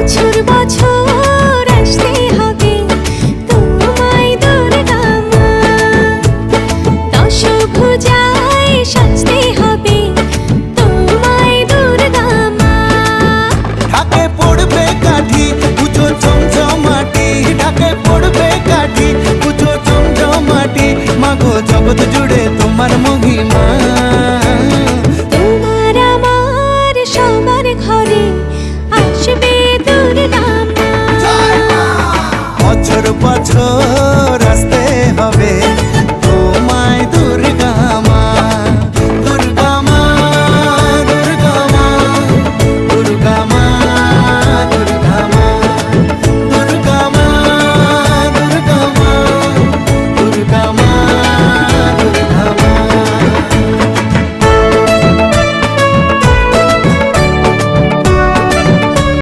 বছর বছর আসতে হবে তোমায় দুর্গা মা, দশভুজায় সাজতে হবে তোমায় দুর্গা মা। ঢাকে পড়বে কাঠি পুজো চমচমাটি, ঢাকে পড়বে কাঠি পুজো চমচমাটি, মাগো জগৎ জুড়ে তোমার মহিমা। তোমার আমার সবার ঘরে আসবে দুর্গা মা। বছর বছর